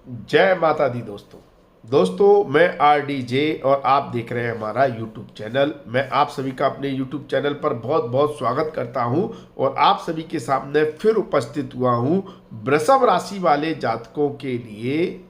जय माता दी दोस्तों मैं RDJ और आप देख रहे हैं हमारा YouTube चैनल। मैं आप सभी का अपने YouTube चैनल पर बहुत बहुत स्वागत करता हूं और आप सभी के सामने फिर उपस्थित हुआ हूं वृषभ राशि वाले जातकों के लिए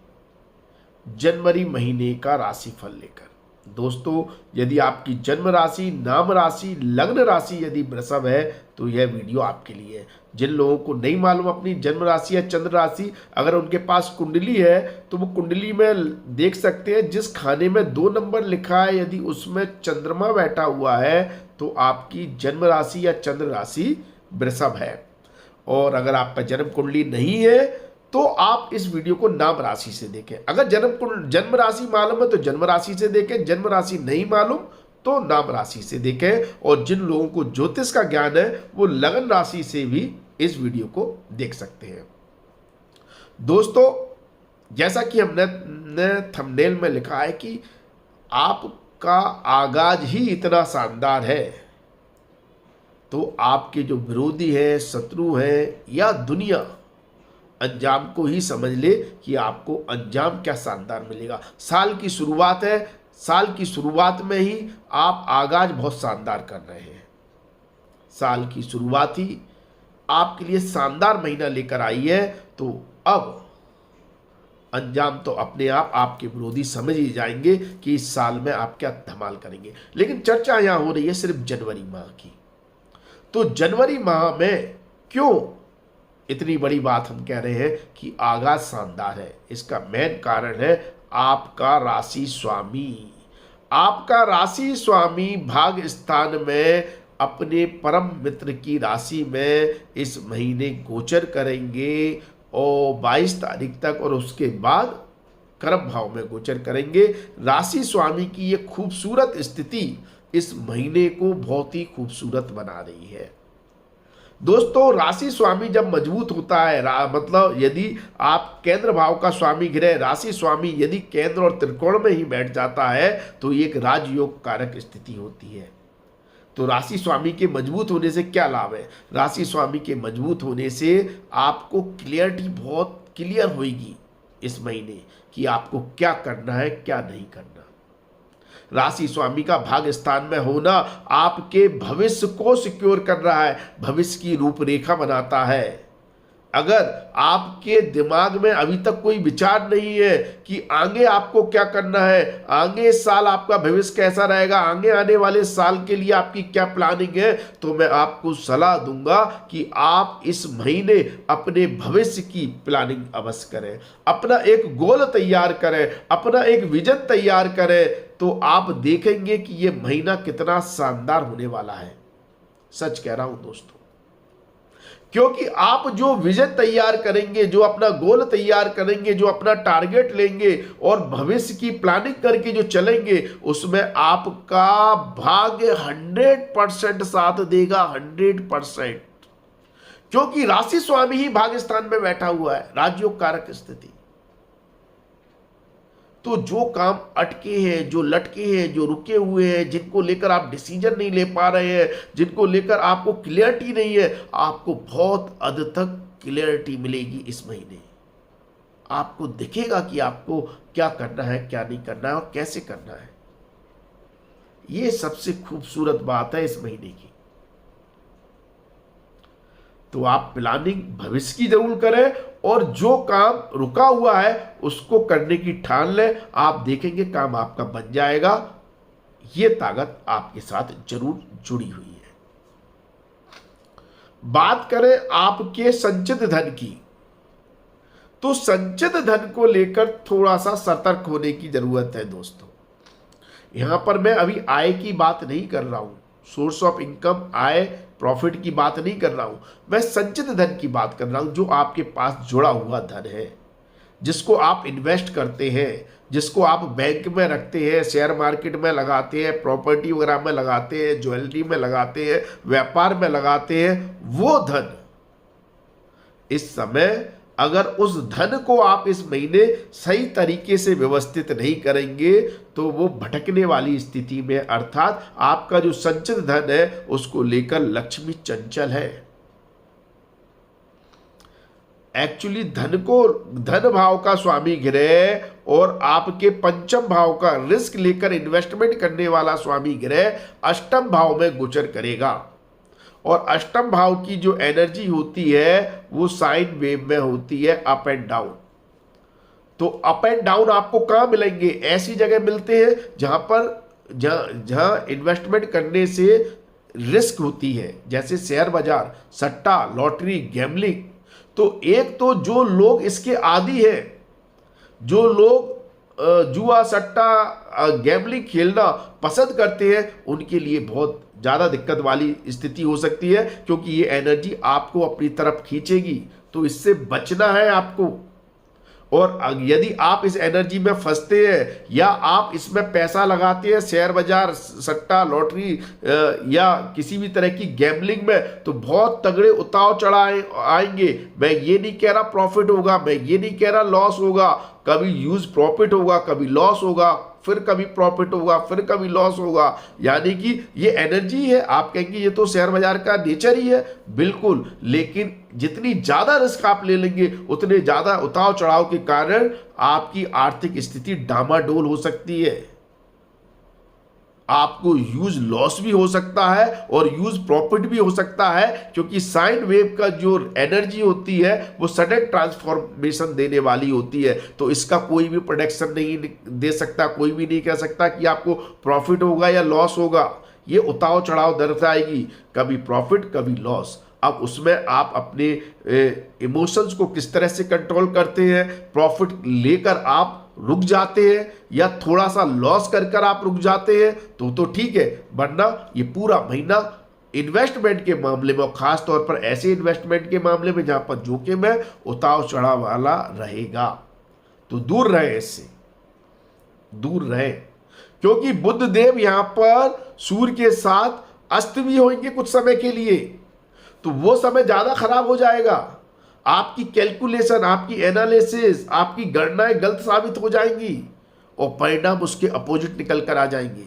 जनवरी महीने का राशिफल लेकर। दोस्तों, यदि आपकी जन्म राशि, नाम राशि, लग्न राशि यदि वृषभ है तो यह वीडियो आपके लिए है। जिन लोगों को नहीं मालूम अपनी जन्म राशि या चंद्र राशि, अगर उनके पास कुंडली है तो वो कुंडली में देख सकते हैं जिस खाने में 2 नंबर लिखा है, यदि उसमें चंद्रमा बैठा हुआ है तो आपकी जन्म राशि या चंद्र राशि वृषभ है। और अगर आपका जन्म कुंडली नहीं है तो आप इस वीडियो को नाम राशि से देखें। अगर जन्म राशि मालूम है तो जन्म राशि से देखें, जन्म राशि नहीं मालूम तो नाम राशि से देखें। और जिन लोगों को ज्योतिष का ज्ञान है वो लग्न राशि से भी इस वीडियो को देख सकते हैं। दोस्तों, जैसा कि हमने थंबनेल में लिखा है कि आपका आगाज ही इतना शानदार है तो आपके जो विरोधी हैं, शत्रु हैं या दुनिया, अंजाम को ही समझ ले कि आपको अंजाम क्या शानदार मिलेगा। साल की शुरुआत है, साल की शुरुआत में ही आप आगाज बहुत शानदार कर रहे हैं। साल की शुरुआत ही आपके लिए शानदार महीना लेकर आई है, तो अब अंजाम तो अपने आप आपके विरोधी समझ ही जाएंगे कि इस साल में आप क्या धमाल करेंगे। लेकिन चर्चा यहां हो रही है सिर्फ जनवरी माह की। तो जनवरी माह में क्यों इतनी बड़ी बात हम कह रहे हैं कि आगाज शानदार है? इसका मेन कारण है आपका राशि स्वामी। आपका राशि स्वामी भाग स्थान में अपने परम मित्र की राशि में इस महीने गोचर करेंगे और 22 तारीख तक, और उसके बाद कर्म भाव में गोचर करेंगे। राशि स्वामी की ये खूबसूरत स्थिति इस महीने को बहुत ही खूबसूरत बना रही है। दोस्तों, राशि स्वामी जब मजबूत होता है, मतलब यदि आप केंद्र भाव का स्वामी ग्रह राशि स्वामी यदि केंद्र और त्रिकोण में ही बैठ जाता है तो एक राजयोग कारक स्थिति होती है। तो राशि स्वामी के मजबूत होने से क्या लाभ है? राशि स्वामी के मजबूत होने से आपको क्लियरिटी बहुत क्लियर होगी इस महीने कि आपको क्या करना है, क्या नहीं करना। राशि स्वामी का भाग स्थान में होना आपके भविष्य को सिक्योर कर रहा है, भविष्य की रूपरेखा बनाता है। अगर आपके दिमाग में अभी तक कोई विचार नहीं है कि आगे आपको क्या करना है, आगे इस साल आपका भविष्य कैसा रहेगा, आगे आने वाले साल के लिए आपकी क्या प्लानिंग है, तो मैं आपको सलाह दूंगा कि आप इस महीने अपने भविष्य की प्लानिंग अवश्य करें। अपना एक गोल तैयार करें, अपना एक विजन तैयार करें, तो आप देखेंगे कि यह महीना कितना शानदार होने वाला है। सच कह रहा हूं दोस्तों, क्योंकि आप जो विजन तैयार करेंगे, जो अपना गोल तैयार करेंगे, जो अपना टारगेट लेंगे और भविष्य की प्लानिंग करके जो चलेंगे, उसमें आपका भाग्य 100% साथ देगा। 100%, क्योंकि राशि स्वामी ही भाग्य स्थान में बैठा हुआ है, राजयोग कारक स्थिति। तो जो काम अटके हैं, जो लटके हैं, जो रुके हुए हैं, जिनको लेकर आप डिसीजन नहीं ले पा रहे हैं, जिनको लेकर आपको क्लियरिटी नहीं है, आपको बहुत हद तक क्लियरिटी मिलेगी इस महीने। आपको दिखेगा कि आपको क्या करना है, क्या नहीं करना है और कैसे करना है। ये सबसे खूबसूरत बात है इस महीने की। तो आप प्लानिंग भविष्य की जरूर करें और जो काम रुका हुआ है उसको करने की ठान लें। आप देखेंगे काम आपका बन जाएगा। ये ताकत आपके साथ जरूर जुड़ी हुई है। बात करें आपके संचित धन की, तो संचित धन को लेकर थोड़ा सा सतर्क होने की जरूरत है दोस्तों। यहां पर मैं अभी आय की बात नहीं कर रहा हूं, source of income, I, profit की बात नहीं कर रहा हूं। मैं संचित धन की बात कर रहा हूं, जो आपके पास जुड़ा हुआ धन है, जिसको आप इन्वेस्ट करते हैं, जिसको आप बैंक में रखते हैं, शेयर मार्केट में लगाते हैं, प्रॉपर्टी वगैरह में लगाते हैं, ज्वेलरी में लगाते हैं, व्यापार में लगाते हैं। वो धन इस समय, अगर उस धन को आप इस महीने सही तरीके से व्यवस्थित नहीं करेंगे तो वो भटकने वाली स्थिति में, अर्थात आपका जो संचित धन है उसको लेकर लक्ष्मी चंचल है। एक्चुअली धन भाव का स्वामी ग्रह और आपके पंचम भाव का रिस्क लेकर इन्वेस्टमेंट करने वाला स्वामी ग्रह अष्टम भाव में गोचर करेगा। और अष्टम भाव की जो एनर्जी होती है वो साइन वेव में होती है, अप एंड डाउन। तो अप एंड डाउन आपको कहां मिलेंगे? ऐसी जगह मिलते हैं जहां इन्वेस्टमेंट करने से रिस्क होती है, जैसे शेयर बाजार, सट्टा, लॉटरी, गैम्बलिंग। तो एक तो जो लोग इसके आदी है, जो लोग जुआ, सट्टा, गैम्बलिंग खेलना पसंद करते हैं, उनके लिए बहुत ज़्यादा दिक्कत वाली स्थिति हो सकती है, क्योंकि ये एनर्जी आपको अपनी तरफ खींचेगी। तो इससे बचना है आपको। और यदि आप इस एनर्जी में फंसते हैं या आप इसमें पैसा लगाते हैं, शेयर बाजार, सट्टा, लॉटरी या किसी भी तरह की गैम्बलिंग में, तो बहुत तगड़े उतार चढ़ाव आएंगे। मैं ये नहीं कह रहा प्रॉफिट होगा, मैं ये नहीं कह रहा लॉस होगा। कभी यूज प्रॉफिट होगा, कभी लॉस होगा, फिर कभी प्रॉफिट होगा, फिर कभी लॉस होगा। यानी कि ये एनर्जी है। आप कहेंगे ये तो शेयर बाजार का नेचर ही है, बिल्कुल। लेकिन जितनी ज्यादा रिस्क आप ले लेंगे, उतने ज्यादा उतार चढ़ाव के कारण आपकी आर्थिक स्थिति डामाडोल हो सकती है। आपको यूज लॉस भी हो सकता है और यूज प्रॉफिट भी हो सकता है, क्योंकि साइन वेव का जो एनर्जी होती है वो सडन ट्रांसफॉर्मेशन देने वाली होती है। तो इसका कोई भी प्रोडक्शन नहीं दे सकता, कोई भी नहीं कह सकता कि आपको प्रॉफिट होगा या लॉस होगा। ये उतार चढ़ाव दर्शाएगी, कभी प्रॉफिट कभी लॉस। अब उसमें आप अपने इमोशंस को किस तरह से कंट्रोल करते हैं। प्रॉफिट लेकर आप रुक जाते हैं या थोड़ा सा लॉस कर आप रुक जाते हैं तो ठीक है, वरना ये पूरा महीना इन्वेस्टमेंट के मामले में, खास तौर पर ऐसे इन्वेस्टमेंट के मामले में जहां पर जोखिम है, उतार चढ़ाव वाला रहेगा। तो दूर रहे, इससे दूर रहे, क्योंकि बुध देव यहां पर सूर्य के साथ अस्त भी होंगे कुछ समय के लिए। तो वो समय ज्यादा खराब हो जाएगा। आपकी कैलकुलेशन, आपकी एनालिसिस, आपकी गणनाएं गलत साबित हो जाएंगी और परिणाम उसके अपोजिट निकल कर आ जाएंगे।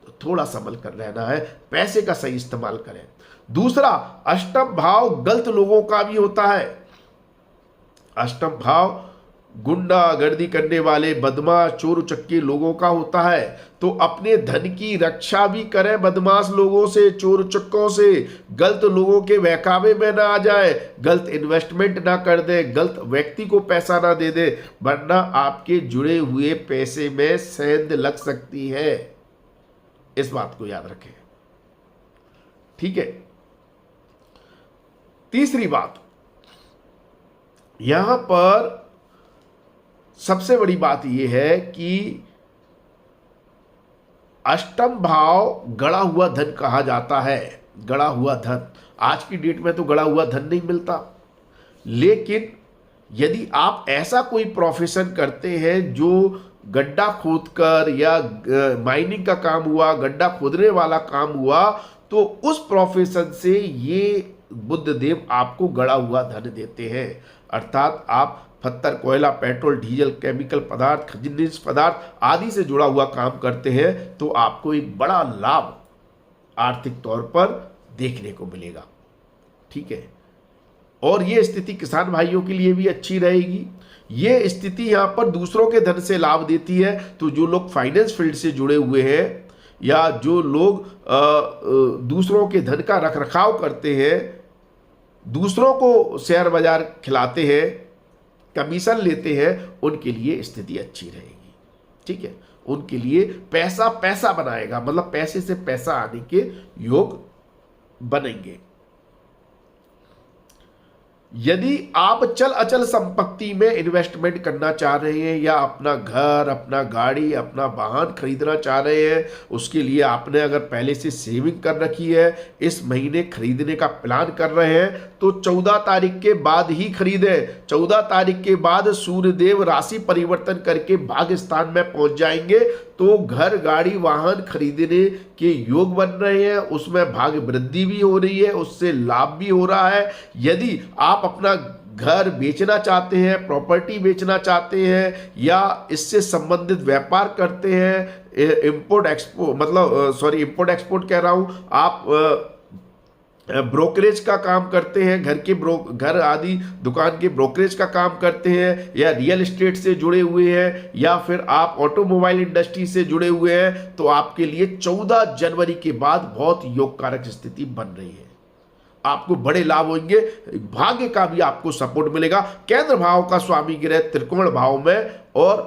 तो थोड़ा संभल कर रहना है, पैसे का सही इस्तेमाल करें। दूसरा, अष्टम भाव गलत लोगों का भी होता है। अष्टम भाव गुंडा गर्दी करने वाले, बदमाश, चोर उचक्के लोगों का होता है। तो अपने धन की रक्षा भी करें बदमाश लोगों से, चोर उचक्कों से। गलत लोगों के बहकावे में ना आ जाए, गलत इन्वेस्टमेंट ना कर दे, गलत व्यक्ति को पैसा ना दे दे, वरना आपके जुड़े हुए पैसे में सेंध लग सकती है। इस बात को याद रखें, ठीक है। तीसरी बात, यहां पर सबसे बड़ी बात यह है कि अष्टम भाव गड़ा हुआ धन कहा जाता है। गड़ा हुआ धन, आज की डेट में तो गड़ा हुआ धन नहीं मिलता, लेकिन यदि आप ऐसा कोई प्रोफेशन करते हैं जो गड्ढा खोदकर या माइनिंग का काम हुआ, गड्ढा खोदने वाला काम हुआ, तो उस प्रोफेशन से ये बुध देव आपको गड़ा हुआ धन देते हैं। अर्थात आप पत्थर, कोयला, पेट्रोल, डीजल, केमिकल पदार्थ, खनिज पदार्थ आदि से जुड़ा हुआ काम करते हैं, तो आपको एक बड़ा लाभ आर्थिक तौर पर देखने को मिलेगा, ठीक है। और ये स्थिति किसान भाइयों के लिए भी अच्छी रहेगी। ये स्थिति यहां पर दूसरों के धन से लाभ देती है। तो जो लोग फाइनेंस फील्ड से जुड़े हुए हैं या जो लोग दूसरों के धन का रखरखाव करते हैं, दूसरों को शेयर बाजार खिलाते हैं, कमीशन लेते हैं, उनके लिए स्थिति अच्छी रहेगी, ठीक है। उनके लिए पैसा पैसा बनाएगा, मतलब पैसे से पैसा आने के योग बनेंगे। यदि आप चल अचल संपत्ति में इन्वेस्टमेंट करना चाह रहे हैं या अपना घर, अपना गाड़ी, अपना वाहन खरीदना चाह रहे हैं, उसके लिए आपने अगर पहले से सेविंग कर रखी है, इस महीने खरीदने का प्लान कर रहे हैं, तो 14 तारीख के बाद ही खरीदें। 14 तारीख के बाद सूर्यदेव राशि परिवर्तन करके भाग्य स्थान में पहुंच जाएंगे, तो घर, गाड़ी, वाहन खरीदने के योग बन रहे हैं, उसमें भाग्य वृद्धि भी हो रही है, उससे लाभ भी हो रहा है। यदि आप अपना घर बेचना चाहते हैं, प्रॉपर्टी बेचना चाहते हैं या इससे संबंधित व्यापार करते हैं, इंपोर्ट एक्सपोर्ट, मतलब इंपोर्ट एक्सपोर्ट कह रहा हूं, आप ब्रोकरेज का काम करते हैं, घर आदि दुकान के ब्रोकरेज का काम करते हैं, या रियल एस्टेट से जुड़े हुए हैं, या फिर आप ऑटोमोबाइल इंडस्ट्री से जुड़े हुए हैं, तो आपके लिए 14 जनवरी के बाद बहुत योग कारक स्थिति बन रही है। आपको बड़े लाभ होंगे, भाग्य का भी आपको सपोर्ट मिलेगा। केंद्र भाव का स्वामी ग्रह त्रिकोण भाव में और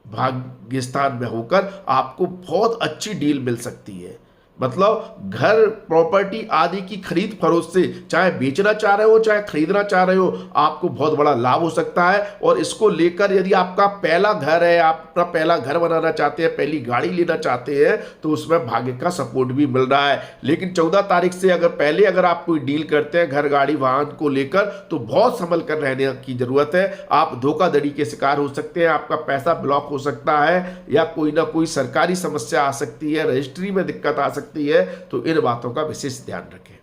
भाग्य स्थान में होकर आपको बहुत अच्छी डील मिल सकती है। मतलब घर प्रॉपर्टी आदि की खरीद फरोख्त से, चाहे बेचना चाह रहे हो चाहे खरीदना चाह रहे हो, आपको बहुत बड़ा लाभ हो सकता है। और इसको लेकर यदि आपका पहला घर है, आप अपना पहला घर बनाना चाहते हैं, पहली गाड़ी लेना चाहते हैं, तो उसमें भाग्य का सपोर्ट भी मिल रहा है। लेकिन 14 तारीख से अगर आप कोई डील करते हैं घर गाड़ी वाहन को लेकर, तो बहुत संभल कर रहने की जरूरत है। आप धोखाधड़ी के शिकार हो सकते हैं, आपका पैसा ब्लॉक हो सकता है, या कोई ना कोई सरकारी समस्या आ सकती है, रजिस्ट्री में दिक्कत आ सकती है। तो इन बातों का विशेष ध्यान रखें।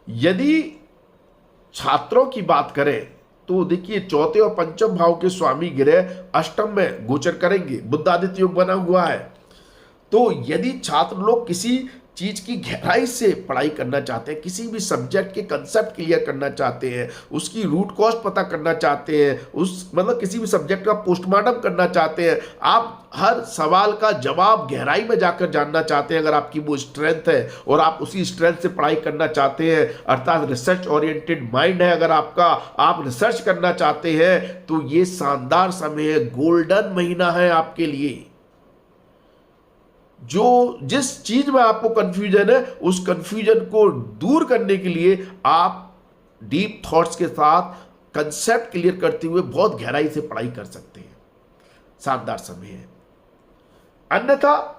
यदि छात्रों की बात करें तो देखिए, चौथे और पंचम भाव के स्वामी ग्रह अष्टम में गोचर करेंगे, बुधादित्य योग बना हुआ है। तो यदि छात्र लोग किसी चीज की गहराई से पढ़ाई करना चाहते हैं, किसी भी सब्जेक्ट के कंसेप्ट क्लियर करना चाहते हैं, उसकी रूट कॉज पता करना चाहते हैं, मतलब किसी भी सब्जेक्ट का पोस्टमार्टम करना चाहते हैं, आप हर सवाल का जवाब गहराई में जाकर जानना चाहते हैं, अगर आपकी वो स्ट्रेंथ है और आप उसी स्ट्रेंथ से पढ़ाई करना चाहते हैं, अर्थात रिसर्च ओरिएंटेड माइंड है अगर आपका, आप रिसर्च करना चाहते हैं, तो ये शानदार समय है, गोल्डन महीना है आपके लिए। जिस चीज में आपको कंफ्यूजन है, उस कंफ्यूजन को दूर करने के लिए आप डीप थॉट्स के साथ कंसेप्ट क्लियर करते हुए बहुत गहराई से पढ़ाई कर सकते हैं। शानदार समय है। अन्यथा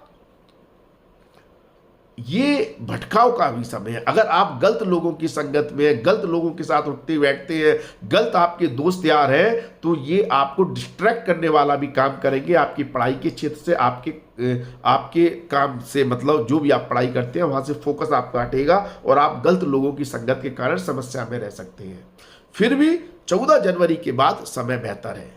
ये भटकाव का भी समय है। अगर आप गलत लोगों की संगत में, गलत लोगों के साथ उठते बैठते हैं, गलत आपके दोस्त यार हैं, तो ये आपको डिस्ट्रैक्ट करने वाला भी काम करेंगे आपकी पढ़ाई के क्षेत्र से, आपके काम से। मतलब जो भी आप पढ़ाई करते हैं वहां से फोकस आपका हटेगा और आप गलत लोगों की संगत के कारण समस्या में रह सकते हैं। फिर भी 14 जनवरी के बाद समय बेहतर है।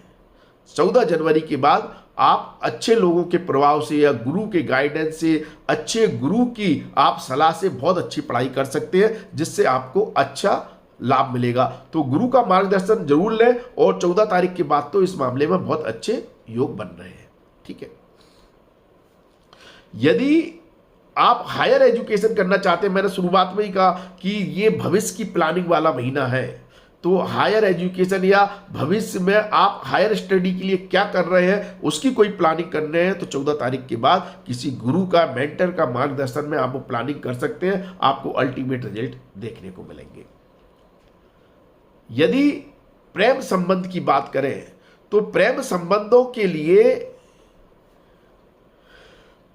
14 जनवरी के बाद आप अच्छे लोगों के प्रभाव से या गुरु के गाइडेंस से, अच्छे गुरु की आप सलाह से बहुत अच्छी पढ़ाई कर सकते हैं, जिससे आपको अच्छा लाभ मिलेगा। तो गुरु का मार्गदर्शन जरूर लें, और 14 तारीख के बाद तो इस मामले में बहुत अच्छे योग बन रहे हैं। ठीक है। यदि आप हायर एजुकेशन करना चाहते हैं, मैंने शुरुआत में ही कहा कि ये भविष्य की प्लानिंग वाला महीना है, तो हायर एजुकेशन या भविष्य में आप हायर स्टडी के लिए क्या कर रहे हैं उसकी कोई प्लानिंग कर रहे हैं, तो 14 तारीख के बाद किसी गुरु का, मेंटर का मार्गदर्शन में आप वो प्लानिंग कर सकते हैं, आपको अल्टीमेट रिजल्ट देखने को मिलेंगे। यदि प्रेम संबंध की बात करें तो प्रेम संबंधों के लिए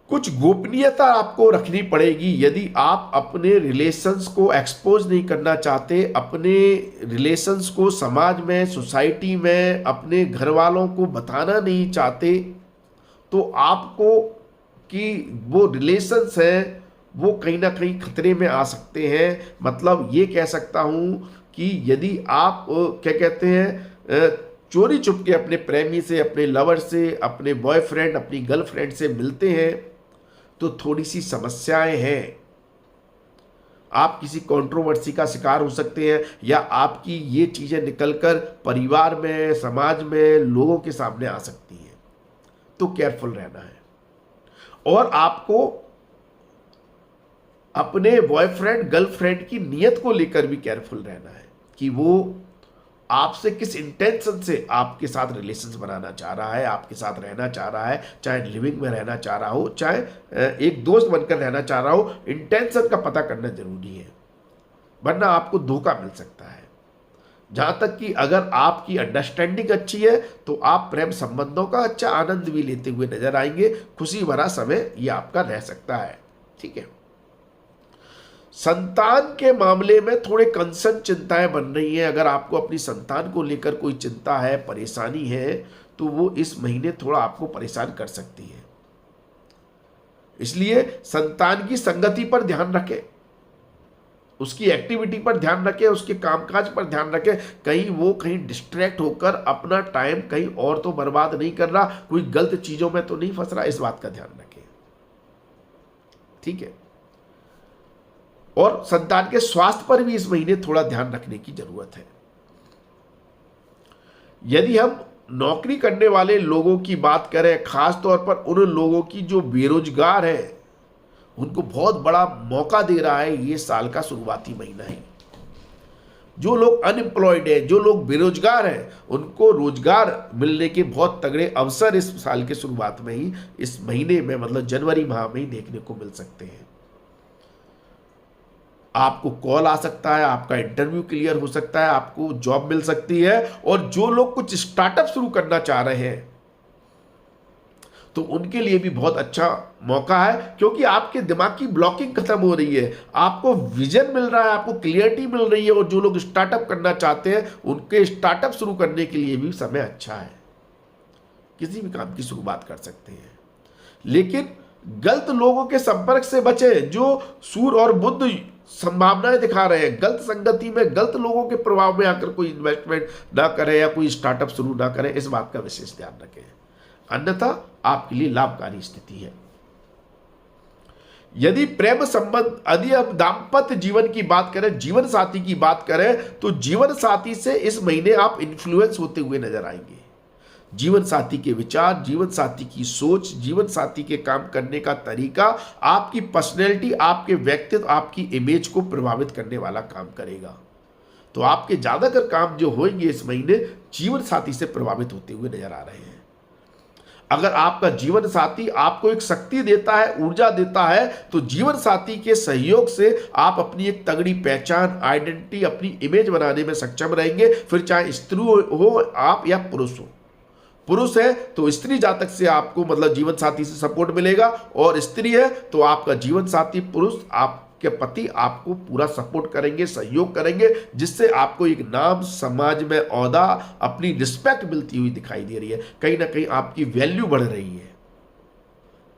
कुछ गोपनीयता आपको रखनी पड़ेगी। यदि आप अपने रिलेशंस को एक्सपोज नहीं करना चाहते, अपने रिलेशंस को समाज में, सोसाइटी में, अपने घर वालों को बताना नहीं चाहते, तो आपको कि वो रिलेशंस हैं वो कहीं ना कहीं खतरे में आ सकते हैं। मतलब ये कह सकता हूँ कि यदि आप क्या कहते हैं, चोरी चुपके अपने प्रेमी से, अपने लवर से, अपने बॉयफ्रेंड, अपनी गर्लफ्रेंड से मिलते हैं, तो थोड़ी सी समस्याएं हैं। आप किसी कंट्रोवर्सी का शिकार हो सकते हैं, या आपकी ये चीजें निकलकर परिवार में, समाज में, लोगों के सामने आ सकती हैं। तो केयरफुल रहना है। और आपको अपने बॉयफ्रेंड, गर्लफ्रेंड की नीयत को लेकर भी केयरफुल रहना है कि वो आपसे किस इंटेंशन से आपके साथ रिलेशंस बनाना चाह रहा है, आपके साथ रहना चाह रहा है, चाहे लिविंग में रहना चाह रहा हो, चाहे एक दोस्त बनकर रहना चाह रहा हो। इंटेंशन का पता करना जरूरी है, वरना आपको धोखा मिल सकता है। जहां तक कि अगर आपकी अंडरस्टैंडिंग अच्छी है तो आप प्रेम संबंधों का अच्छा आनंद भी लेते हुए नजर आएंगे। खुशी भरा समय ये आपका रह सकता है। ठीक है। संतान के मामले में थोड़े कंसर्न, चिंताएं बन रही हैं। अगर आपको अपनी संतान को लेकर कोई चिंता है, परेशानी है, तो वो इस महीने थोड़ा आपको परेशान कर सकती है। इसलिए संतान की संगति पर ध्यान रखें, उसकी एक्टिविटी पर ध्यान रखें, उसके कामकाज पर ध्यान रखें। कहीं डिस्ट्रैक्ट होकर अपना टाइम कहीं और तो बर्बाद नहीं कर रहा, कोई गलत चीजों में तो नहीं फंस रहा, इस बात का ध्यान रखें। ठीक है। और संतान के स्वास्थ्य पर भी इस महीने थोड़ा ध्यान रखने की जरूरत है। यदि हम नौकरी करने वाले लोगों की बात करें, खास तौर पर उन लोगों की जो बेरोजगार है, उनको बहुत बड़ा मौका दे रहा है ये साल का शुरुआती महीना ही। जो लोग अनएम्प्लॉयड है, जो लोग बेरोजगार हैं, उनको रोजगार मिलने के बहुत तगड़े अवसर इस साल के शुरुआत में ही, इस महीने में मतलब जनवरी माह में ही देखने को मिल सकते हैं। आपको कॉल आ सकता है, आपका इंटरव्यू क्लियर हो सकता है, आपको जॉब मिल सकती है। और जो लोग कुछ स्टार्टअप शुरू करना चाह रहे हैं तो उनके लिए भी बहुत अच्छा मौका है, क्योंकि आपके दिमाग की ब्लॉकिंग खत्म हो रही है, आपको विजन मिल रहा है, आपको क्लियरिटी मिल रही है। और जो लोग स्टार्टअप करना चाहते हैं उनके स्टार्टअप शुरू करने के लिए भी समय अच्छा है, किसी भी काम की शुरुआत कर सकते हैं। लेकिन गलत लोगों के संपर्क से बचें, जो सूर्य और बुध संभावनाएं दिखा रहे हैं। गलत संगति में, गलत लोगों के प्रभाव में आकर कोई इन्वेस्टमेंट ना करें या कोई स्टार्टअप शुरू ना करें, इस बात का विशेष ध्यान रखें, अन्यथा आपके लिए लाभकारी स्थिति है। यदि प्रेम संबंध, यदि हम दाम्पत्य जीवन की बात करें, जीवन साथी की बात करें, तो जीवन साथी से इस महीने आप इन्फ्लुएंस होते हुए नजर आएंगे। जीवन साथी के विचार, जीवन साथी की सोच, जीवन साथी के काम करने का तरीका आपकी पर्सनैलिटी, आपके व्यक्तित्व, आपकी इमेज को प्रभावित करने वाला काम करेगा। तो आपके ज्यादातर काम जो होंगे इस महीने जीवन साथी से प्रभावित होते हुए नजर आ रहे हैं। अगर आपका जीवन साथी आपको एक शक्ति देता है, ऊर्जा देता है, तो जीवन साथी के सहयोग से आप अपनी एक तगड़ी पहचान, आइडेंटिटी, अपनी इमेज बनाने में सक्षम रहेंगे। फिर चाहे स्त्री हो आप या पुरुष हो। पुरुष है तो स्त्री जातक से आपको मतलब जीवन साथी से सपोर्ट मिलेगा, और स्त्री है तो आपका जीवन साथी पुरुष, आपके पति आपको पूरा सपोर्ट करेंगे, सहयोग करेंगे, जिससे आपको एक नाम, समाज में ओहदा, अपनी रिस्पेक्ट मिलती हुई दिखाई दे रही है। कहीं ना कहीं आपकी वैल्यू बढ़ रही है।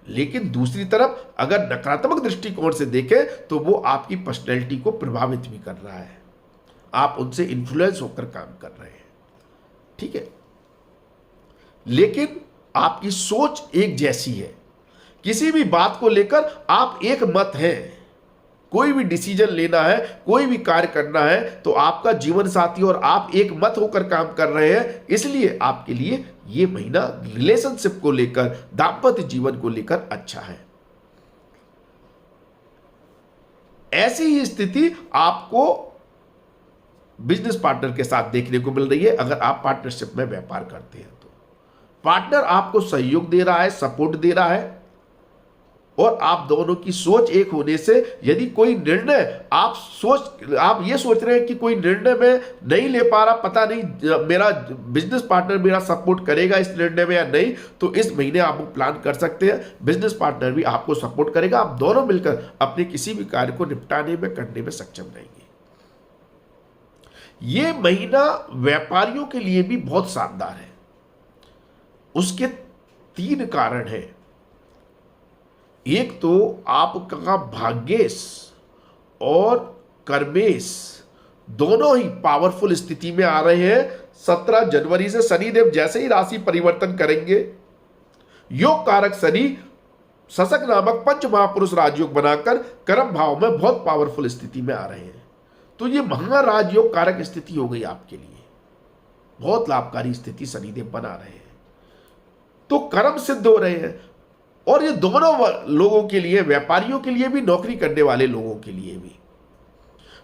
लेकिन दूसरी तरफ अगर नकारात्मक दृष्टिकोण से देखें तो वो आपकी पर्सनैलिटी को प्रभावित भी कर रहा है, आप उनसे इन्फ्लुएंस होकर काम कर रहे हैं, ठीक है। लेकिन आपकी सोच एक जैसी है, किसी भी बात को लेकर आप एक मत हैं। कोई भी डिसीजन लेना है, कोई भी कार्य करना है, तो आपका जीवन साथी और आप एक मत होकर काम कर रहे हैं। इसलिए आपके लिए यह महीना रिलेशनशिप को लेकर, दाम्पत्य जीवन को लेकर अच्छा है। ऐसी ही स्थिति आपको बिजनेस पार्टनर के साथ देखने को मिल रही है। अगर आप पार्टनरशिप में व्यापार करते हैं तो पार्टनर आपको सहयोग दे रहा है, सपोर्ट दे रहा है, और आप दोनों की सोच एक होने से यदि कोई निर्णय आप ये सोच रहे हैं कि कोई निर्णय मैं नहीं ले पा रहा, पता नहीं मेरा बिजनेस पार्टनर मेरा सपोर्ट करेगा इस निर्णय में या नहीं, तो इस महीने आप वो प्लान कर सकते हैं। बिजनेस पार्टनर भी आपको सपोर्ट करेगा, आप दोनों मिलकर अपने किसी भी कार्य को निपटाने में, करने में सक्षम रहेंगे। ये महीना व्यापारियों के लिए भी बहुत शानदार है। उसके 3 कारण हैं। एक तो आपका भाग्येश और कर्मेश दोनों ही पावरफुल स्थिति में आ रहे हैं। 17 जनवरी से शनिदेव जैसे ही राशि परिवर्तन करेंगे, योग कारक शनि शशक नामक पंच महापुरुष राजयोग बनाकर कर्म भाव में बहुत पावरफुल स्थिति में आ रहे हैं। तो ये महाराजयोग कारक स्थिति हो गई आपके लिए, बहुत लाभकारी स्थिति शनिदेव बना रहे हैं। तो कर्म सिद्ध हो रहे हैं, और ये दोनों लोगों के लिए, व्यापारियों के लिए भी, नौकरी करने वाले लोगों के लिए भी।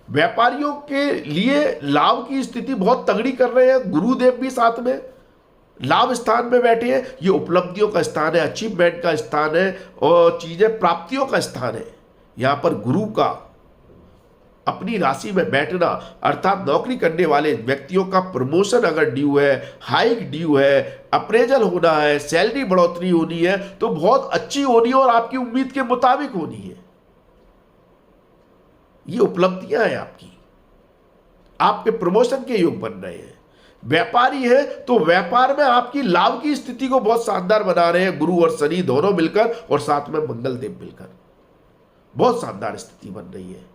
व्यापारियों के लिए लाभ की स्थिति बहुत तगड़ी कर रहे हैं। गुरुदेव भी साथ में लाभ स्थान में बैठे हैं। ये उपलब्धियों का स्थान है, अचीवमेंट का स्थान है, और चीजें प्राप्तियों का स्थान है। यहां पर गुरु का अपनी राशि में बैठना, अर्थात नौकरी करने वाले व्यक्तियों का प्रमोशन अगर ड्यू है, हाइक ड्यू है, अप्रेजल होना है, सैलरी बढ़ोतरी होनी है, तो बहुत अच्छी होनी है और आपकी उम्मीद के मुताबिक होनी है। ये उपलब्धियां हैं आपकी, आपके प्रमोशन के योग बन रहे हैं। व्यापारी है तो व्यापार में आपकी लाभ की स्थिति को बहुत शानदार बना रहे हैं गुरु और शनि दोनों मिलकर, और साथ में मंगल देव मिलकर बहुत शानदार स्थिति बन रही है।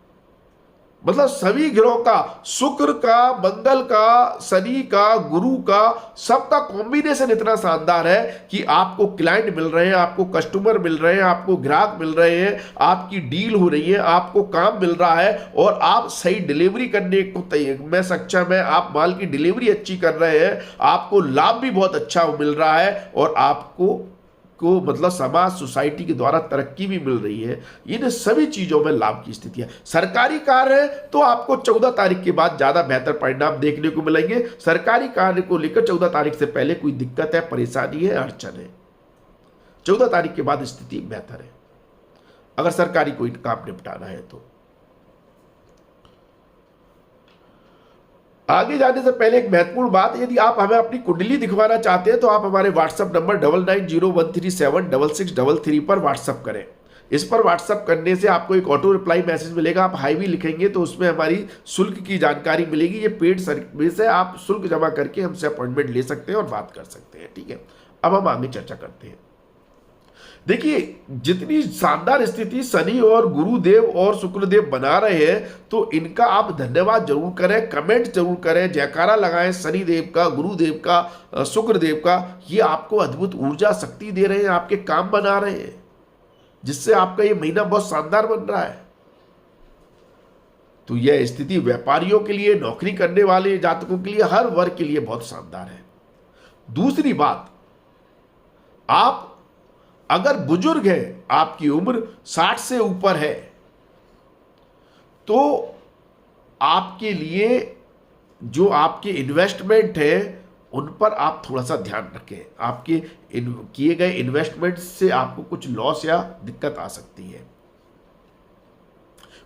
मतलब सभी ग्रहों का, शुक्र का, मंगल का, शनि का, गुरु का, सबका कॉम्बिनेशन इतना शानदार है कि आपको क्लाइंट मिल रहे हैं, आपको कस्टमर मिल रहे हैं, आपको ग्राहक मिल रहे हैं, आपकी डील हो रही है, आपको काम मिल रहा है और आप सही डिलीवरी करने को में सक्षम है, आप माल की डिलीवरी अच्छी कर रहे हैं, आपको लाभ भी बहुत अच्छा मिल रहा है और आपको मतलब समाज सोसाइटी के द्वारा तरक्की भी मिल रही है। इन सभी चीजों में लाभ की स्थिति है। सरकारी कार्य है तो आपको 14 तारीख के बाद ज्यादा बेहतर परिणाम देखने को मिलेंगे। सरकारी कार्य को लेकर 14 तारीख से पहले कोई दिक्कत है, परेशानी है, अड़चन है। 14 तारीख के बाद स्थिति बेहतर है अगर सरकारी कोई काम निपटाना है तो। आगे जाने से पहले एक महत्वपूर्ण बात, यदि आप हमें अपनी कुंडली दिखवाना चाहते हैं तो आप हमारे व्हाट्सएप नंबर 9901376633 पर व्हाट्सएप करें। इस पर व्हाट्सएप करने से आपको एक ऑटो रिप्लाई मैसेज मिलेगा। आप हाई भी लिखेंगे तो उसमें हमारी शुल्क की जानकारी मिलेगी। ये पेड सर्विस है, आप शुल्क जमा करके हमसे अपॉइंटमेंट ले सकते हैं और बात कर सकते हैं। ठीक है, अब हम आगे चर्चा करते हैं। देखिए, जितनी शानदार स्थिति शनि और गुरुदेव और शुक्रदेव बना रहे हैं तो इनका आप धन्यवाद जरूर करें, कमेंट जरूर करें, जयकारा लगाएं शनिदेव का, गुरुदेव का, शुक्रदेव का। ये आपको अद्भुत ऊर्जा शक्ति दे रहे हैं, आपके काम बना रहे हैं, जिससे आपका ये महीना बहुत शानदार बन रहा है। तो यह स्थिति व्यापारियों के लिए, नौकरी करने वाले जातकों के लिए, हर वर्ग के लिए बहुत शानदार है। दूसरी बात, आप अगर बुजुर्ग है, आपकी उम्र 60 से ऊपर है, तो आपके लिए जो आपके इन्वेस्टमेंट है उन पर आप थोड़ा सा ध्यान रखें। आपके किए गए इन्वेस्टमेंट से आपको कुछ लॉस या दिक्कत आ सकती है।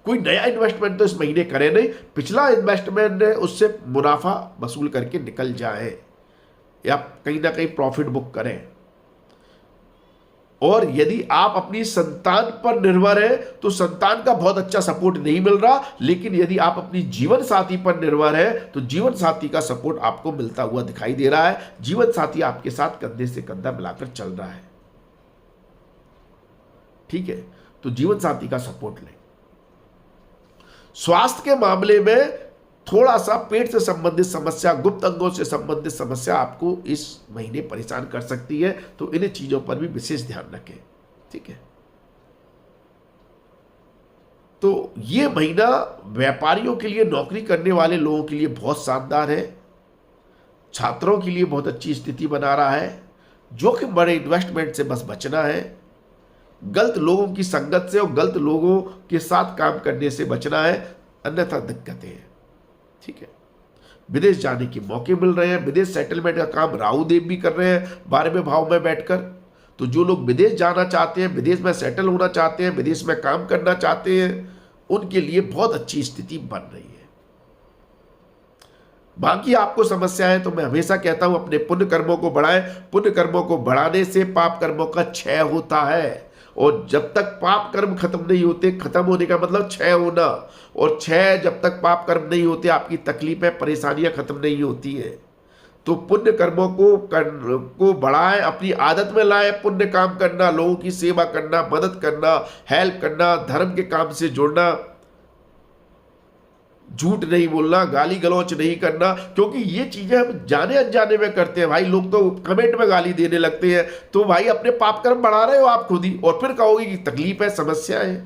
कोई नया इन्वेस्टमेंट तो इस महीने करें नहीं, पिछला इन्वेस्टमेंट है उससे मुनाफा वसूल करके निकल जाए या कहीं ना कहीं प्रॉफिट बुक करें। और यदि आप अपनी संतान पर निर्भर है तो संतान का बहुत अच्छा सपोर्ट नहीं मिल रहा, लेकिन यदि आप अपनी जीवन साथी पर निर्भर है तो जीवन साथी का सपोर्ट आपको मिलता हुआ दिखाई दे रहा है। जीवन साथी आपके साथ कंधे से कंधा मिलाकर चल रहा है। ठीक है, तो जीवन साथी का सपोर्ट लें। स्वास्थ्य के मामले में थोड़ा सा पेट से संबंधित समस्या, गुप्त अंगों से संबंधित समस्या आपको इस महीने परेशान कर सकती है, तो इन चीजों पर भी विशेष ध्यान रखें। ठीक है, तो ये महीना व्यापारियों के लिए, नौकरी करने वाले लोगों के लिए बहुत शानदार है। छात्रों के लिए बहुत अच्छी स्थिति बना रहा है। जोखिम बड़े इन्वेस्टमेंट से बस बचना है। गलत लोगों की संगत से और गलत लोगों के साथ काम करने से बचना है, अन्यथा दिक्कतें हैं। ठीक है, विदेश जाने के मौके मिल रहे हैं। विदेश सेटलमेंट का काम राहु देव भी कर रहे हैं 12वें भाव में बैठकर। तो जो लोग विदेश जाना चाहते हैं, विदेश में सेटल होना चाहते हैं, विदेश में काम करना चाहते हैं, उनके लिए बहुत अच्छी स्थिति बन रही है। बाकी आपको समस्या है तो मैं हमेशा कहता हूं अपने पुण्य कर्मों को बढ़ाएं। पुण्य कर्मों को बढ़ाने से पाप कर्मों का क्षय होता है, और जब तक पाप कर्म खत्म नहीं होते, खत्म होने का मतलब क्षय होना, और क्षय जब तक पाप कर्म नहीं होते, आपकी तकलीफें, परेशानियां खत्म नहीं होती है। तो पुण्य कर्मों को बढ़ाएं, अपनी आदत में लाएं। पुण्य काम करना, लोगों की सेवा करना, मदद करना, हेल्प करना, धर्म के काम से जुड़ना, झूठ नहीं बोलना, गाली गलौच नहीं करना, क्योंकि ये चीजें हम जाने अनजाने में करते हैं। भाई लोग तो कमेंट में गाली देने लगते हैं, तो भाई अपने पाप कर्म बढ़ा रहे हो आप खुद ही, और फिर कहोगे कि तकलीफ है, समस्या है।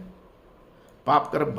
पाप कर्म